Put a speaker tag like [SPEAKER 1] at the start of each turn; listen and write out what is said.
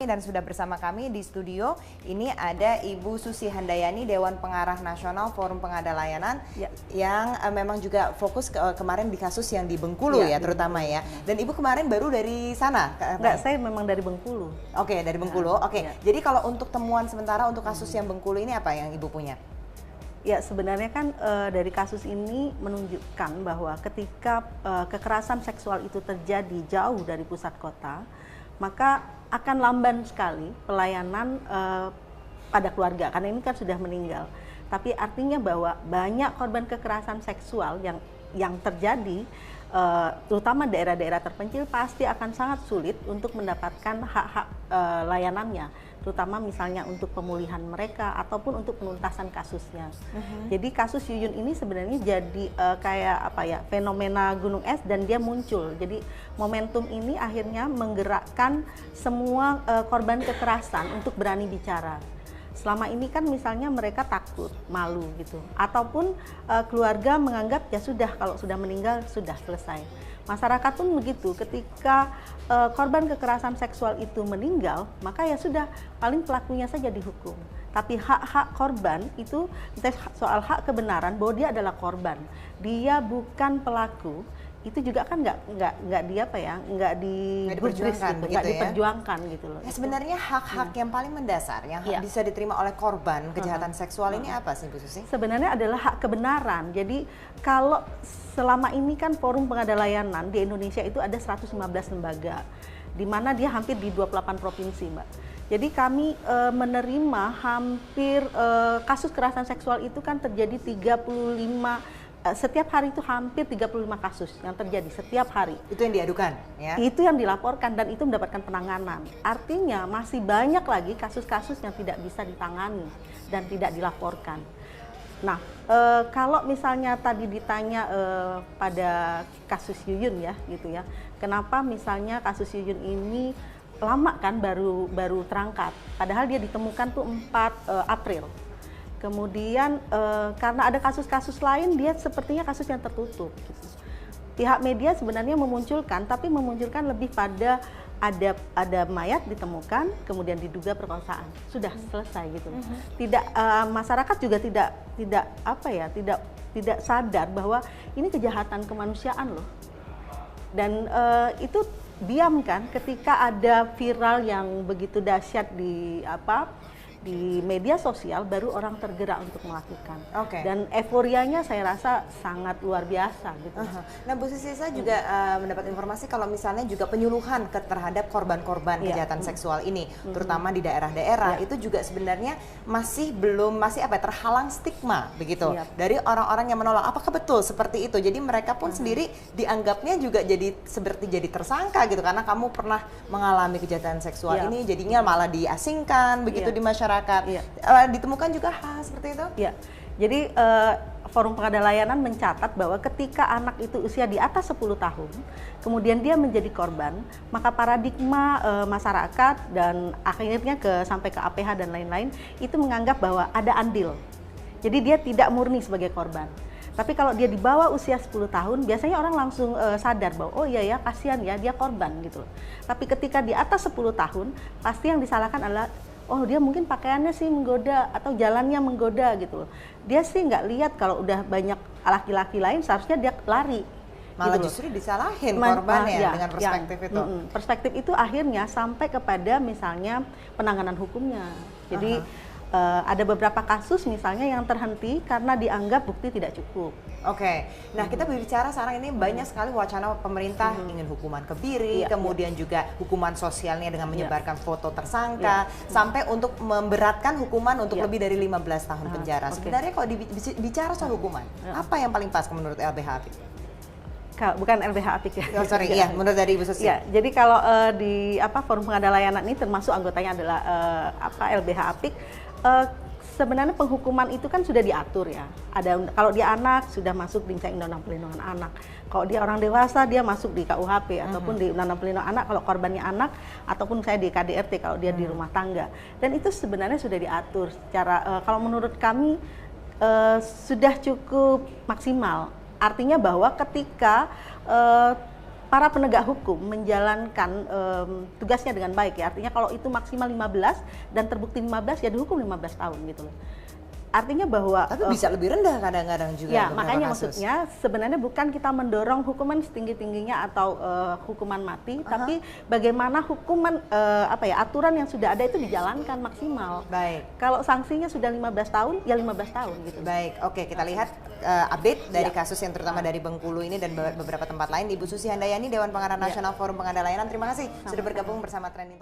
[SPEAKER 1] Dan sudah bersama kami di studio ini ada Ibu Susi Handayani, Dewan Pengarah Nasional Forum Pengada Layanan yang memang juga fokus kemarin di kasus yang di Bengkulu ya terutama ya. Dan Ibu kemarin baru dari sana?
[SPEAKER 2] Enggak, saya memang dari Bengkulu.
[SPEAKER 1] Oke, dari Bengkulu. Oke. Jadi kalau untuk temuan sementara untuk kasus yang Bengkulu ini apa yang Ibu punya?
[SPEAKER 2] Ya, sebenarnya kan dari kasus ini menunjukkan bahwa ketika kekerasan seksual itu terjadi jauh dari pusat kota, maka akan lamban sekali pelayanan pada keluarga, karena ini kan sudah meninggal. Tapi artinya bahwa banyak korban kekerasan seksual yang terjadi, terutama daerah-daerah terpencil, pasti akan sangat sulit untuk mendapatkan hak-hak layanannya, terutama misalnya untuk pemulihan mereka ataupun untuk penuntasan kasusnya. Jadi kasus Yuyun ini sebenarnya jadi kayak apa ya, fenomena gunung es dan dia muncul. Jadi momentum ini akhirnya menggerakkan semua korban kekerasan untuk berani bicara. Selama ini kan misalnya mereka takut, malu gitu, ataupun keluarga menganggap ya sudah, kalau sudah meninggal sudah selesai. Masyarakat pun begitu, ketika korban kekerasan seksual itu meninggal, maka ya sudah, paling pelakunya saja dihukum. Tapi hak-hak korban itu, soal hak kebenaran bahwa dia adalah korban, dia bukan pelaku, itu juga kan nggak diperjuangkan gitu loh.
[SPEAKER 1] Ya, sebenarnya hak-hak yang paling mendasar yang bisa diterima oleh korban kejahatan seksual ini apa sih Bu Susi?
[SPEAKER 2] Sebenarnya adalah hak kebenaran. Jadi kalau selama ini kan Forum Pengada Layanan di Indonesia itu ada 115 lembaga, di mana dia hampir di 28 provinsi, Mbak. Jadi kami menerima hampir kasus kekerasan seksual itu kan terjadi 35 setiap hari, itu hampir 35 kasus yang terjadi setiap hari.
[SPEAKER 1] Itu yang diadukan ya?
[SPEAKER 2] Itu yang dilaporkan dan itu mendapatkan penanganan. Artinya masih banyak lagi kasus-kasus yang tidak bisa ditangani dan tidak dilaporkan. Nah, kalau misalnya tadi ditanya pada kasus Yuyun ya gitu ya, kenapa misalnya kasus Yuyun ini lama kan baru terangkat, padahal dia ditemukan tuh 4 April. Kemudian karena ada kasus-kasus lain, dia sepertinya kasus yang tertutup. Gitu. Pihak media sebenarnya memunculkan, tapi memunculkan lebih pada ada mayat ditemukan, kemudian diduga perkosaan, sudah selesai gitu. Tidak, masyarakat juga tidak sadar bahwa ini kejahatan kemanusiaan loh. Dan itu diam kan ketika ada viral yang begitu dahsyat di media sosial, baru orang tergerak untuk melakukan. Dan euforianya saya rasa sangat luar biasa gitu.
[SPEAKER 1] Nah Bu Susi, saya juga mendapat informasi kalau misalnya juga penyuluhan terhadap korban-korban kejahatan seksual ini, terutama di daerah-daerah, itu juga sebenarnya masih terhalang stigma begitu dari orang-orang yang menolak. Apakah betul seperti itu? Jadi mereka pun sendiri dianggapnya juga seperti jadi tersangka gitu, karena kamu pernah mengalami kejahatan seksual ini, jadinya malah diasingkan begitu di masyarakat. Ditemukan juga hal seperti itu?
[SPEAKER 2] Ya, jadi Forum Pengada Layanan mencatat bahwa ketika anak itu usia di atas 10 tahun, kemudian dia menjadi korban, maka paradigma masyarakat dan akhirnya sampai ke APH dan lain-lain itu menganggap bahwa ada andil. Jadi dia tidak murni sebagai korban. Tapi kalau dia di bawah usia 10 tahun, biasanya orang langsung sadar bahwa oh iya ya, kasihan ya, dia korban gitu. Tapi ketika di atas 10 tahun, pasti yang disalahkan adalah oh dia mungkin pakaiannya sih menggoda atau jalannya menggoda gitu loh. Dia sih nggak lihat kalau udah banyak laki-laki lain, seharusnya dia lari.
[SPEAKER 1] Malah
[SPEAKER 2] gitu
[SPEAKER 1] justru disalahin korbannya dengan perspektif itu.
[SPEAKER 2] Perspektif itu akhirnya sampai kepada misalnya penanganan hukumnya. Jadi ada beberapa kasus misalnya yang terhenti karena dianggap bukti tidak cukup.
[SPEAKER 1] Nah kita berbicara sekarang ini banyak sekali wacana pemerintah ingin hukuman kebiri, kemudian juga hukuman sosialnya dengan menyebarkan foto tersangka, sampai untuk memberatkan hukuman untuk lebih dari 15 tahun penjara. Sebenarnya kalau bicara soal hukuman, apa yang paling pas menurut LBH Apik?
[SPEAKER 2] Bukan LBH Apik ya.
[SPEAKER 1] Menurut dari Ibu Susi.
[SPEAKER 2] Jadi kalau di Forum Pengada Layanan ini termasuk anggotanya adalah LBH Apik. Sebenarnya penghukuman itu kan sudah diatur ya. Kalau dia anak sudah masuk di Undang-Undang Perlindungan Anak. Kalau dia orang dewasa dia masuk di KUHP ataupun di Undang-Undang Perlindungan Anak kalau korbannya anak, ataupun saya di KDRT kalau dia di rumah tangga. Dan itu sebenarnya sudah diatur secara kalau menurut kami sudah cukup maksimal. Artinya bahwa ketika para penegak hukum menjalankan tugasnya dengan baik ya. Artinya kalau itu maksimal 15 dan terbukti 15 ya dihukum 15 tahun gitu loh. Artinya bahwa
[SPEAKER 1] tapi bisa lebih rendah kadang-kadang juga.
[SPEAKER 2] Ya, makanya maksudnya sebenarnya bukan kita mendorong hukuman setinggi-tingginya atau hukuman mati, tapi bagaimana hukuman aturan yang sudah ada itu dijalankan maksimal.
[SPEAKER 1] Baik.
[SPEAKER 2] Kalau sanksinya sudah 15 tahun, ya 15 tahun gitu.
[SPEAKER 1] Baik, oke, kita lihat update dari kasus yang terutama dari Bengkulu ini dan beberapa tempat lain. Ibu Susi Handayani, Dewan Pengarah Nasional Forum Pengadaan Layanan. Terima kasih sudah bergabung bersama Trending Topic.